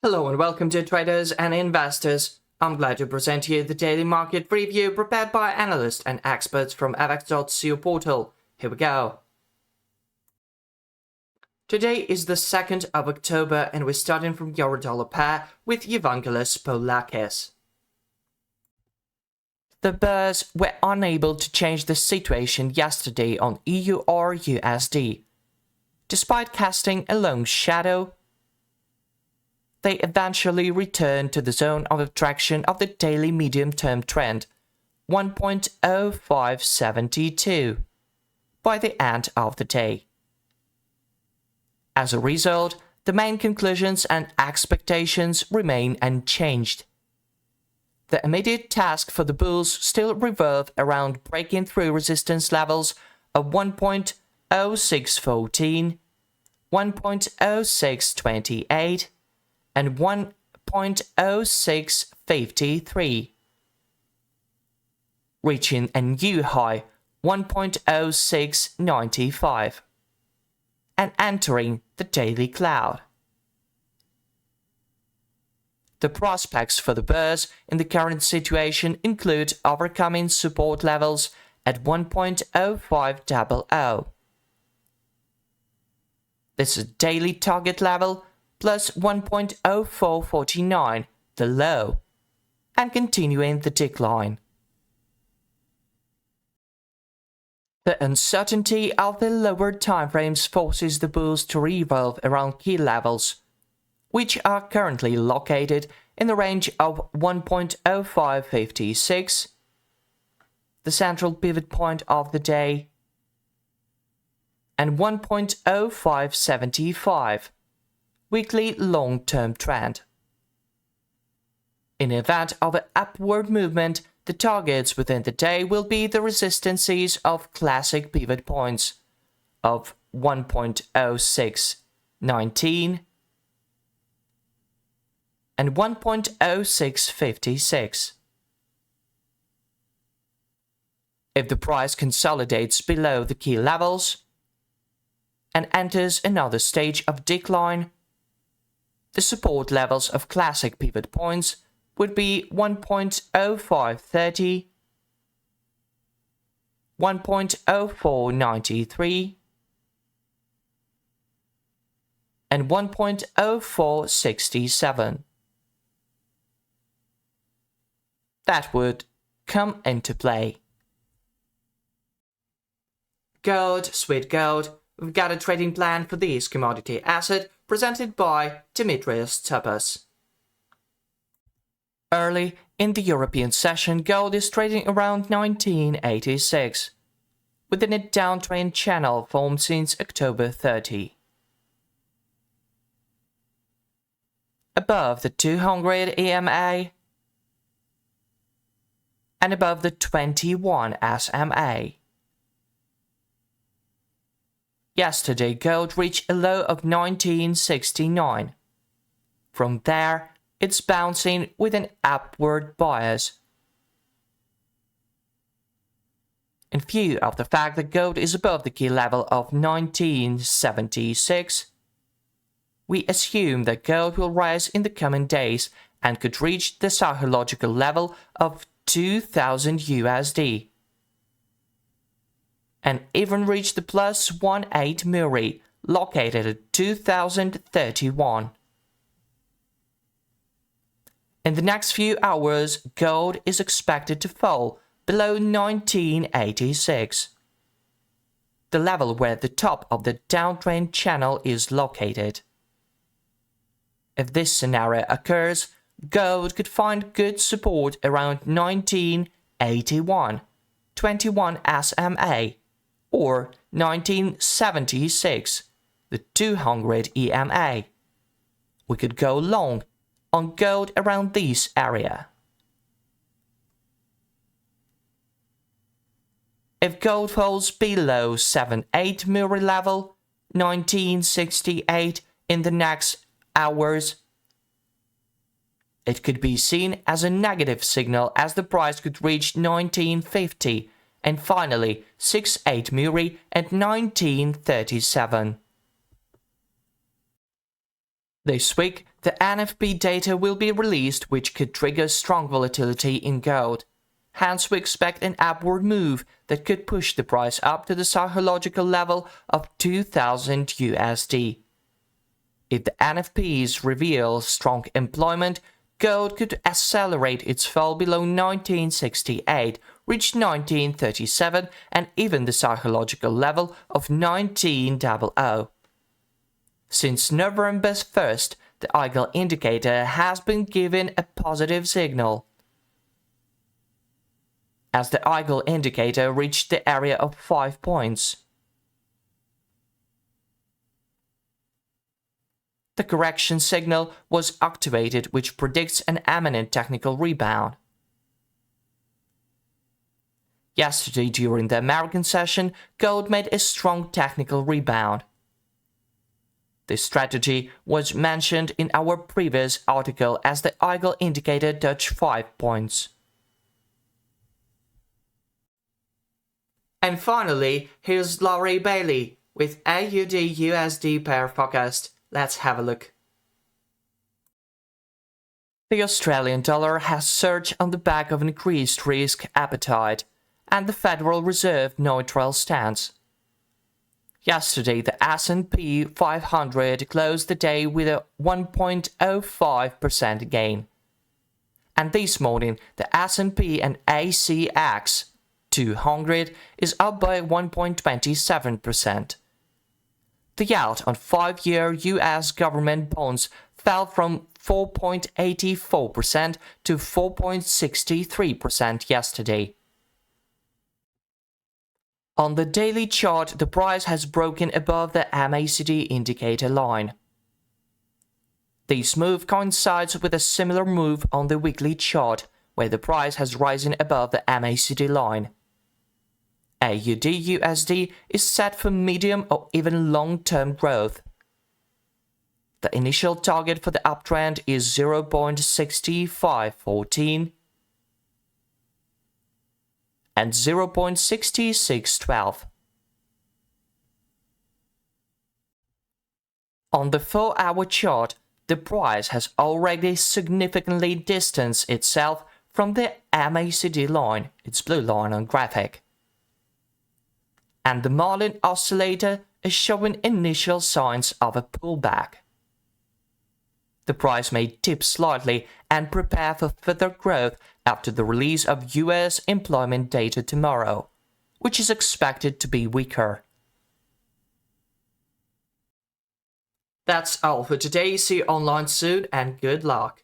Hello and welcome to traders and investors. I'm glad to present you the daily market review prepared by analysts and experts from fx.co portal. Here we go. Today is the 2nd of October and we're starting from Euro-dollar pair with Evangelos Paulakis. The bears were unable to change the situation yesterday on EURUSD. Despite casting a long shadow, they eventually returned to the zone of attraction of the daily medium-term trend, 1.0572, by the end of the day. As a result, the main conclusions and expectations remain unchanged. The immediate task for the bulls still revolve around breaking through resistance levels of 1.0614, 1.0628, and 1.0653, reaching a new high 1.0695, and entering the daily cloud. The prospects for the bears in the current situation include overcoming support levels at 1.0500. This is a daily target level plus 1.0449, the low, and continuing the decline. The uncertainty of the lower timeframes forces the bulls to revolve around key levels, which are currently located in the range of 1.0556, the central pivot point of the day, and 1.0575, weekly long-term trend. In the event of an upward movement, the targets within the day will be the resistances of classic pivot points of 1.0619 and 1.0656. If the price consolidates below the key levels and enters another stage of decline, the support levels of classic pivot points would be 1.0530, 1.0493, and 1.0467. That would come into play. Gold, sweet gold. We've got a trading plan for this commodity asset presented by Dimitrios Tapas. Early in the European session, gold is trading around 1986, within a downtrend channel formed since October 30. Above the 200 EMA and above the 21 SMA. Yesterday, gold reached a low of 1969. From there, it's bouncing with an upward bias. In view of the fact that gold is above the key level of 1976, we assume that gold will rise in the coming days and could reach the psychological level of 2000 USD. And even reach the plus 18 Muri, located at 2031. In the next few hours, gold is expected to fall below 1986, the level where the top of the downtrend channel is located. If this scenario occurs, gold could find good support around 1981, 21 SMA, or 1976, the 200 EMA. We could go long on gold around this area. If gold falls below 7-8 Muri level, 1968 in the next hours, it could be seen as a negative signal as the price could reach 1950 and finally 6-8 Muri at 1937. This week, The NFP data will be released, which could trigger strong volatility in gold. Hence, we expect an upward move that could push the price up to the psychological level of 2000 USD. If the NFPs reveal strong employment, gold could accelerate its fall below 1968, reach 1937, and even the psychological level of 1900. Since November 1st, the EURUSD indicator has been given a positive signal, as the EURUSD indicator reached the area of 5 points. The correction signal was activated, which predicts an imminent technical rebound. Yesterday, during the American session, gold made a strong technical rebound. This strategy was mentioned in our previous article as the EURUSD indicator touched 5 points. And finally, here's Laurie Bailey with AUDUSD pair forecast. Let's have a look. The Australian dollar has surged on the back of an increased risk appetite and the Federal Reserve neutral stance. Yesterday, the S&P 500 closed the day with a 1.05% gain. And this morning, the S&P and ACX 200 is up by 1.27%. The yield on 5-year US government bonds fell from 4.84% to 4.63% yesterday. On the daily chart, the price has broken above the MACD indicator line. This move coincides with a similar move on the weekly chart, where the price has risen above the MACD line. AUDUSD is set for medium or even long-term growth. The initial target for the uptrend is 0.6514 and 0.6612. On the 4-hour chart, the price has already significantly distanced itself from the MACD line, its blue line on graphic. And the Marlin oscillator is showing initial signs of a pullback. The price may dip slightly and prepare for further growth after the release of US employment data tomorrow, which is expected to be weaker. That's all for today. See you online soon and good luck.